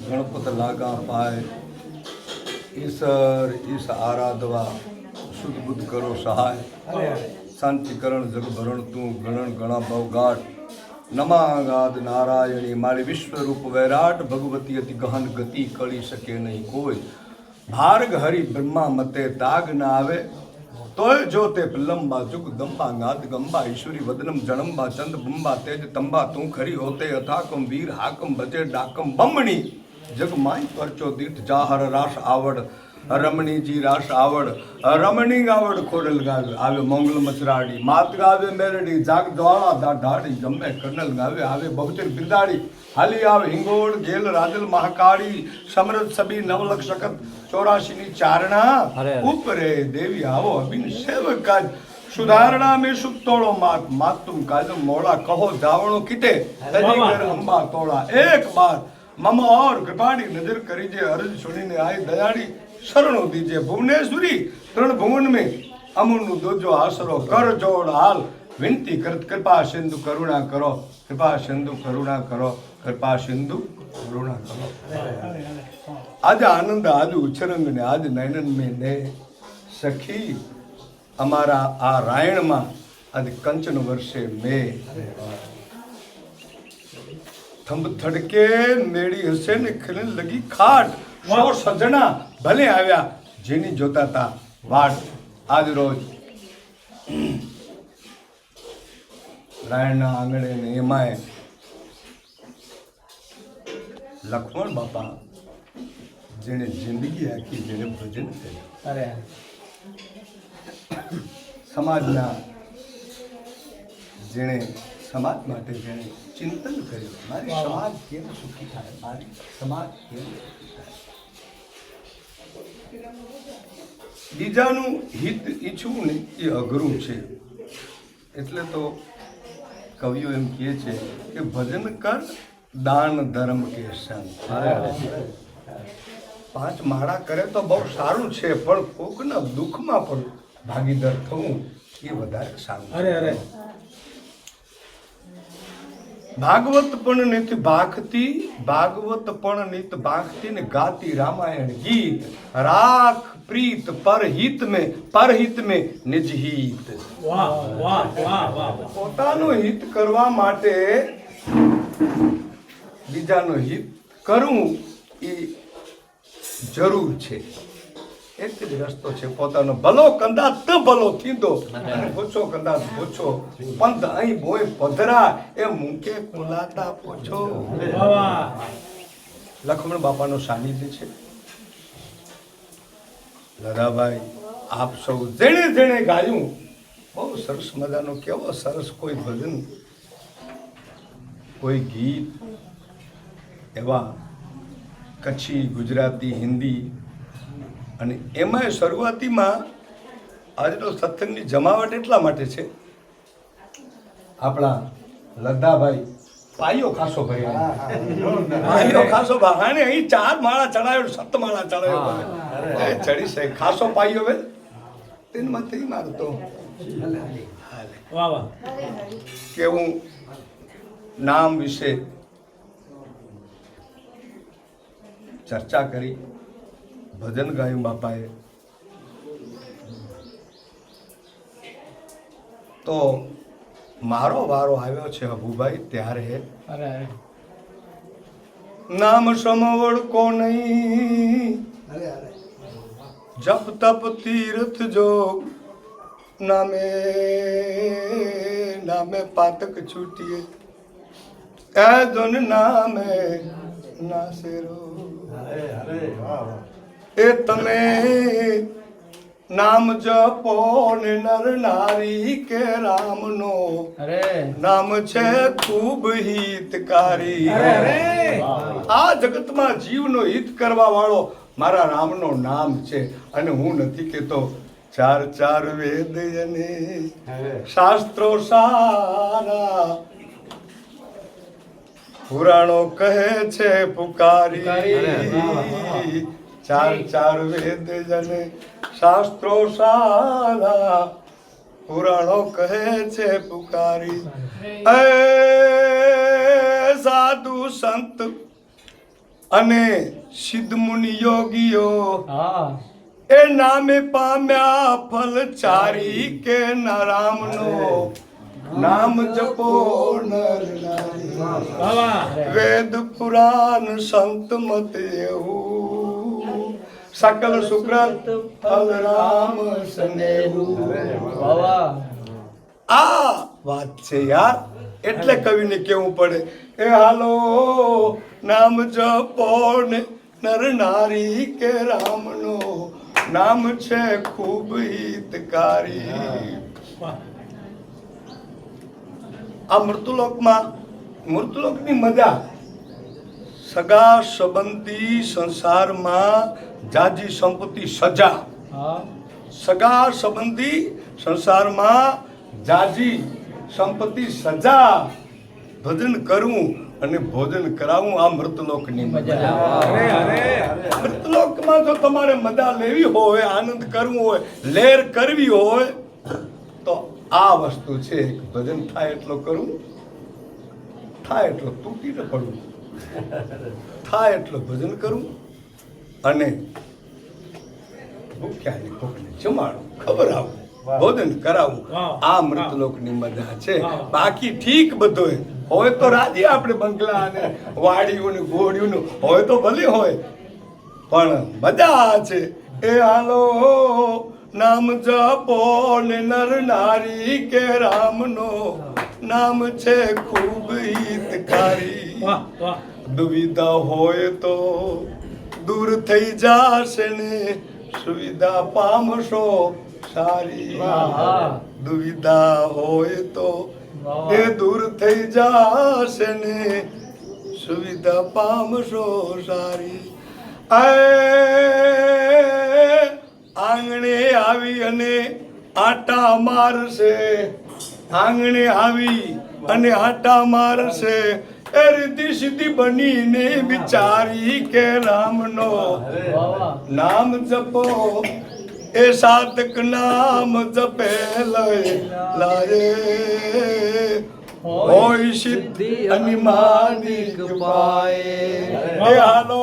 गणपत लागा पाए ईश्वर ईश आराधवा शुद्ध बुद्ध करो सहाय शांतिकरण जग भरण तू गणन गणा भवघाट नमागाद नारायणी मारी विश्व रूप वैराट भगवती अति गहन गति कड़ी सके नहीं कोई भार्ग हरि ब्रह्मा मते दाग न आवे तोय जोते लंबा जुग दंबा नाद गंबा ईश्वरी वदनम जणंबा चंद बंबा तेज तंबा तू खरी होते अथाकम वीर हाकम बजे डाकम बमणी जग माई परचो दीठ जाहर रास आवड़ रमणी जी रास आवड़ रमणी गावड़ खोडल गावे आवे मंगल मचराड़ी मात गावे मेरडी जाग ज्वाला दा ढाड़ी गमे कर्नल गावे आवे बहुचर बिंदाड़ी हाली आवे हिंगोड़ गेल राजल महाकाड़ी समृद्ध सभी नवलख शकत 84 नी चारणा उपरे देवी आवो अभिन सेवक काज सुधारणा में सुख तोड़ो मात मात तुम काजम मोड़ा कहो जावणो किते तजीगर अंबा तोड़ा एक बार मम और कृपाड़ी नजर करीजे अर्ज सुनीने आई दयाड़ी शरणो दीजे भुवनेश्वरी तृण भुवन में अमुनु दोजो आसरो कर जोड़ हाल विनती करत कृपा सिंधु करुणा करो कृपा सिंधु करुणा करो कृपा सिंधु करुणा करो आज आनंद आज उछरंग ने आज नयनन में ने सखी अमारा आ रायण में आज कंचन वर्षे में थंब थड़के मेड़ी हसे ने खिलन लगी खाट सौ सजना भले आव्या जेनी जोता था वाट आज रोज रायणना आंगणे ने एमाय लक्ष्मण बापा जेने जिंदगी आखी जेने भजन कर्યું समाजना जेने समाज माटे जेने चिंतन કર્યું મારી સમાજ કેમ સુખી થાય મારી સમાજ કેમ સુખી થાય બીજાનું હિત ઈચ્છવું ને એ અઘરું છે એટલે તો કવિઓ એમ કહે છે કે ભજન કર દાન ધર્મ કે સંગ 5 માળા કરે તો બહુ સારું છે પણ કોકના દુઃખમાં પણ ભાગીદાર થવું એ વધારે સારું છે ભાગવત પણ નિત ભાખતી ભાગવત પણ નિત ભાખતી ને ગાતી રામાયણ ગીત રાખ પ્રીત પરહિત में निज हित वाह वाह वाह वाह પોતાનું હિત કરવા માટે બીજાનું હિત કરવું એ જરૂર છે એક જ રસ્તો છે પોતાનો ભલો કંદાત તો ભલો થીંદો અને પૂછો કંદાત પૂછો પંથ અહીં બોય પધરા એ મુકે કુલાતા પૂછો લક્ષ્મણ બાપાનો સાનિધ્ય છે લડાભાઈ આપ સૌ જેણે જેણે ગાયું બહુ સરસ મજાનો કેવો સરસ કોઈ ભજન કોઈ ગીત એવા કચ્છી ગુજરાતી હિન્દી અને એમાં શરૂઆતીમાં આજનો સત્સંગની જમાવટ એટલા માટે છે આપણા લદ્દાભાઈ પાયો ખાસો ભર્યા પાયો ખાસો ભાગાને અહીં 4 માળા ચડાયો 7 માળા ચડાયો એ ચડી છે ખાસો પાયો હવે તેનમાં થઈ મારતો વાહ વાહ કેવું નામ વિશે ચર્ચા કરી ભજન ગાયું બાપાએ તો મારો વારો આવ્યો છે અભુભાઈ ત્યારે નામ સમવડ કો નહીં જપ તપ તીર્થ જોગ નામે નામે પાતક છૂટીએ એ દુન નામે નાસેરો એ તમે નામ જપો ને નર નારી કે રામનો નામ છે ખૂબ હિતકારી આ જગતમાં જીવનો હિત કરવા વાળો મારા રામનો નામ છે અને હું નથી કહેતો 4 વેદ અને શાસ્ત્રો સારા પુરાણો કહે છે પુકારી 4 વેદ જને શાસ્ત્રો સારા પુરાણો કહે છે પુકારી એ સાધુ સંત અને સિદ્ધ મુનિ યોગીઓ હા એ નામે પામ્યા ફલ ચારી કે નારામનો નામ જપો નર નારી વાહ વાહ વેદ પુરાણ સંત મત એવું સકલ સુકૃત ફલ રામ સનેવું આ વાત છે યાર એટલે કવિને કેવું પડે એ હાલો નામ જપો ને નર નારી કે રામનો નામ છે ખૂબ હિતકારી વાહ આ મૃતલોકની મજા સગા સંબંધી સંસારમાં જાજી સંપત્તિ સજા હા સગા સંબંધી સંસારમાં જાજી સંપત્તિ સજા ભજન કરવું અને ભોજન કરાવવું આ મૃતલોકની મજા અરે અરે મૃતલોકમાં જો તમારે મજા લેવી હોય આનંદ કરવો હોય લહેર કરવી હોય તો આ વસ્તુ છે ભજન થાય એટલો કરવું થાય એટલો તૂટી ન પડવું થાય એટલો ભજન કરવું અને ભૂખ્યાની ભૂખને જમાડવું ખબર આવું ભોજન કરાવવું આ મૃતલોકની મજા છે બાકી ઠીક બધું હોય તો રાજી આપણે બંગલા અને વાડીયું ને ઘોડિયું હોય તો ભલે હોય પણ મજા છે એ હાલો નામ જપો ને નર નારી કે રામનો નામ છે ખૂબ હિતકારી વાહ વાહ દુવિધા હોય તો દૂર થઈ જાશે ને સુવિધા પામશો સારી દુવિધા હોય તો એ દૂર થઈ જાશે ને સુવિધા પામશો સારી આંગણે આવી અને આટા મારશે આંગણે આવી અને આટા મારશે એ રીતિ સીધી બનીને બિચારી કે રામનો નામ જપો એ સાધક નામ જપે લય લારે હોય સિદ્ધિ અને માનિક પાએ એ હાલો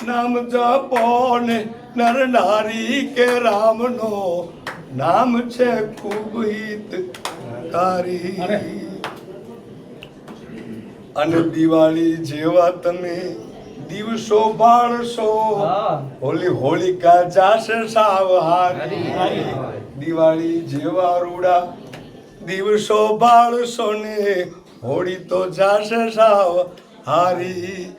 નામ જપો ને નર નારી કે રામનો નામ છે ખૂબ હિતકારી અને દિવાળી જેવા તમે દિવસો બાળશો હોલિકા જાશે સાવ હારી દિવાળી જેવા રૂડા દિવસો બાળશો ને હોળી તો જાશે સાવ હારી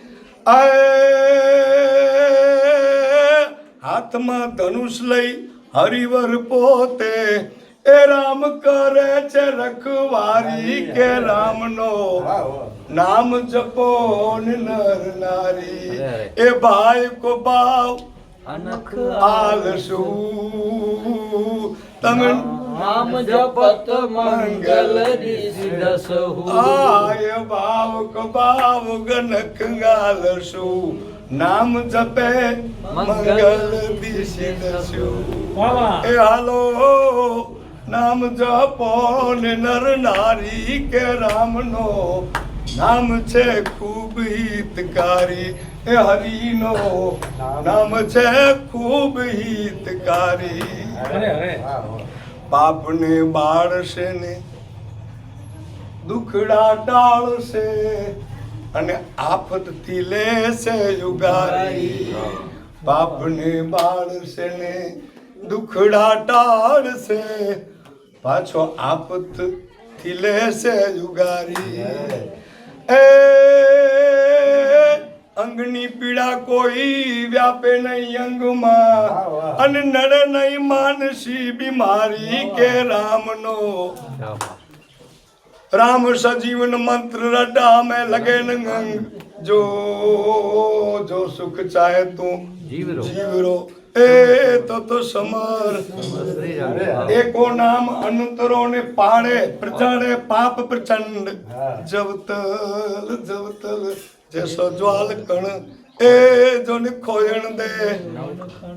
હાથમાં ધનુષ લઈ હરિવર પોતે એ રામ કરે છે રખવારી કે રામનો નામ જપો ને નર નારી એ ભાઈ કો ભાવ આલસુ તમે નામ જપત મંગલ દિશદસહુ આય ભાવ કો ભાવ ગનક ગાલસુ નામ જપે મંગલ દિશદસુ એ હાલો નામ જપો ને નર નારી કે રામનો નામ છે ખૂબ હિતકારી એ હરિનો નામ છે ખૂબ હિતકારી પાપને બાળશે ને દુખડા ટાળશે અને આફતથી લેશે યુગારી પાપને બાળશે ને દુખડા ટાળશે પાછો આફતથી લેશે યુગારી એ અંગની પીડા કોઈ વ્યાપે નહીં અંગમાં અને નડે નહીં માનસી બીમારી કે રામનો રામ સજીવન મંત્ર રટા में लगे नंग जो जो सुख चाहे तू जीवरो ए तो समर एको नाम अनुतरो ने पाड़े प्रजाड़े पाप प्रचंड जवतल जैसो ज्वाल कण ए जो ने खोयण दे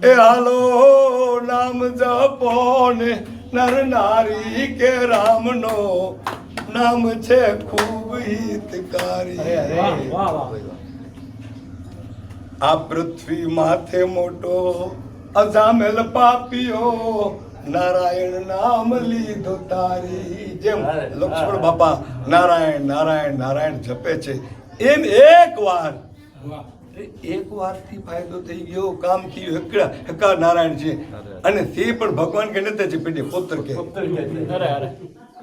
ए हालो नाम जपो ने नर नारी के राम नो नाम छे खूब हितकारी આ પૃથ્વી માથે મોટો અજામેલ પાપીઓ નારાયણ નામ લીધો તારી. જેમ લક્ષ્મણ બાપા નારાયણ નારાયણ નારાયણ જપે છે એમ એક વારથી ફાયદો થઈ ગયો, કામ થયું. હકા નારાયણ છે અને તે પણ ભગવાન કે નથી છે પેટી પુત્ર કે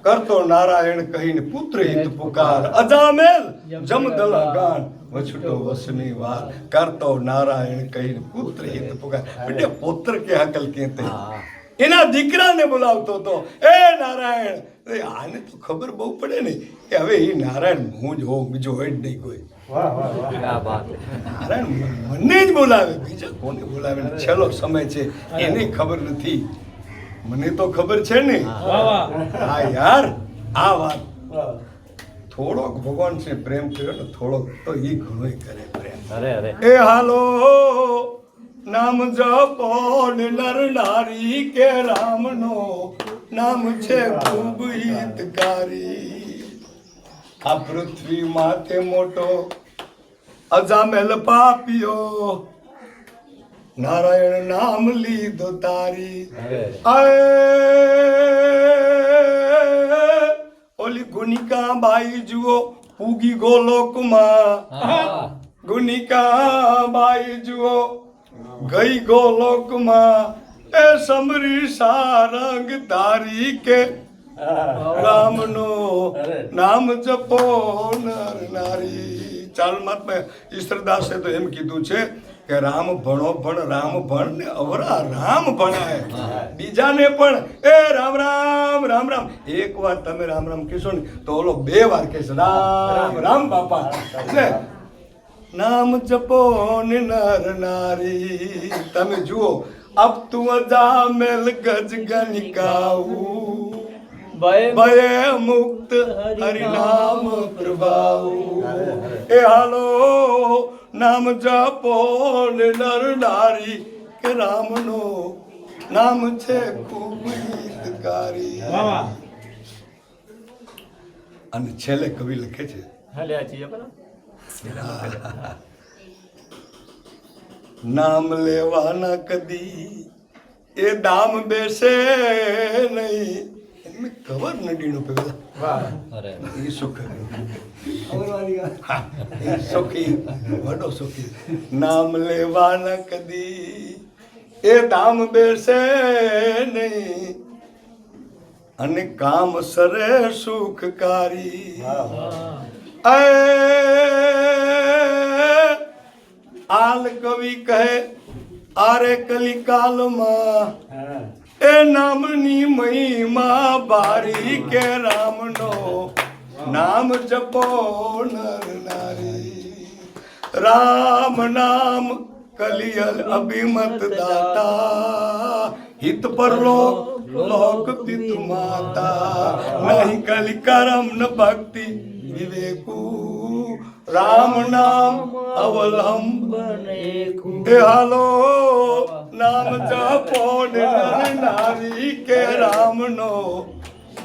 કરતો નારાયણ કહીને પુત્ર હિત પુકાર અજામેલ જમદલ ગાન વછુટો વસની વાત કરતો નારાયણ કહીને પુત્ર હિત પુકાર. બેટા પુત્ર કે હકલ કહેતે એના દીકરાને બોલાવતો હતો, એ નારાયણ. આને તો ખબર બહુ પડે ને કે હવે એ નારાયણ હું જ હોઉં, બીજો હોય જ નહીં કોઈ. નારાયણ મને જ બોલાવે, બીજા કોને બોલાવે? છેલ્લો સમય છે એને ખબર નથી, મને તો ખબર છે ને. હા યાર, આ વાત થોડોક ભગવાન છે પ્રેમ કર્યો ને થોડોક તો એ ઘણો કરે પ્રેમ. એ હાલો નામ જપો ને નર નારી કે રામનો નામ છે ખૂબ હિતકારી. આ પૃથ્વી માથે મોટો અજામેલ પાપીઓ નારાયણ નામ લીધો તારી. ઓલી ગુનિકા બાઈ જુઓ પૂગી ગોલોકમાં, ગુનિકા બાઈ જુઓ ગઈ ગોલોકમાં. એ સમરી સારંગ તારી કે રામનો નામ જપો નર નારી. ચાલ મહાત્મા ઈશ્વરદાસે તો એમ કીધું છે કે રામ ભણો ભણ, રામ ભણ ને અવરા રામ ભણાય. બીજાને પણ એ રામ રામ રામ રામ. એક વાર તમે રામ રામ કહેશો ને તો ઓલો 2 વાર કહેશે રામ રામ બાપા. એટલે નામ જપો ને નર નારી. તમે જુઓ અબ તું અજામેલ ગજ ગનિકાવું ભય મુક્ત હરિનામ પ્રભાવું. એ હાલો નામ જપો ને નર નારી કે રામનો નામ છે ખૂબ હિતકારી. અને છેલ્લે કવિ લખે છે નામ લેવાના કદી એ દામ બેસે નહીં. ખબર નડીનો પેલા એ સુખ સુખી વડો સુખી. નામ લેવાના કદી એ દામ બેસે નહીં અને કામ સરે સુખકારી. આલ કવિ કહે આરે કલિકાલમાં એ નામની મહિમા ભારી કે રામનો નામ જપો નર નારી. રામ નામ કલિયલ અભિમત દાતા હિત પર લોક પિતુ માતા. નહીં કલિ કરમ ન ભક્તિ વિવેકુ રામ નામ અવલંબન. એ હાલો નામ જપો ને નર નારી કે રામનો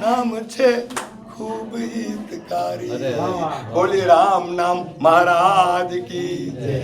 નામ છે ખૂબ હિતકારી. બોલી રામ નામ મહારાજ કી જય.